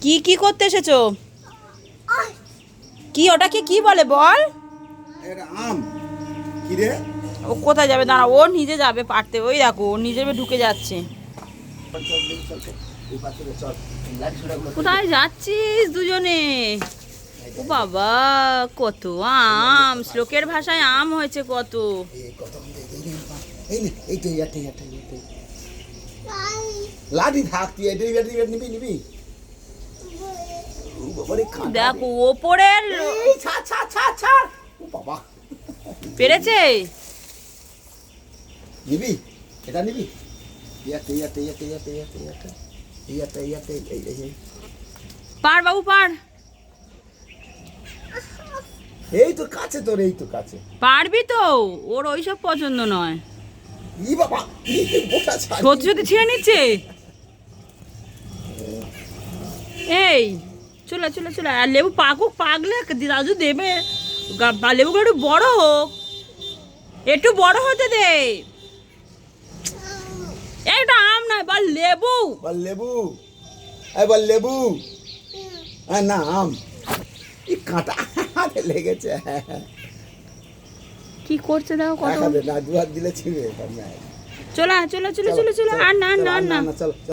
কি কি করতে এসেছো? কি ওটাকে কি বলে বল? এটা আম। কি রে? ও কোথায় যাবে? দাঁড়া, ও নিজে যাবে পারতে। ওই দেখো ও নিজে ঢুকে যাচ্ছে। কোথায় যাচ্ছিস দুজনে? ও বাবা, কত আম! শ্লোকের ভাষায় আম হয়েছে কত। লাঠি থাকতি নিবি নিবি। দেখো ওপরের বাবা পেরেছে। নিবি, এটা নিবি। ইয়াতে পার বাবু পার। এই তো কাছে, তোর এই তো কাছে। পারবি তো, ওর ওইসব পছন্দ নয়। ই বাবা, সত্যি সত্যি ছিঁড়ে নিচ্ছে। এই চলে চলে চলে। আর লেবু পাকুক, পাকলে দাদু দেবে। লেবুগুলো একটু বড় হোক, একটু বড় হতে দে। একটা আম নয়, বল লেবু। বল লেবু, বল লেবু। না আম। এই কাঁটা হাতে লেগেছে। কি করছে দেখো কত। না, দু হাত দিলে ছিঁড়ে। চলে চলে চলে চলে চলে। আর না না না। চল।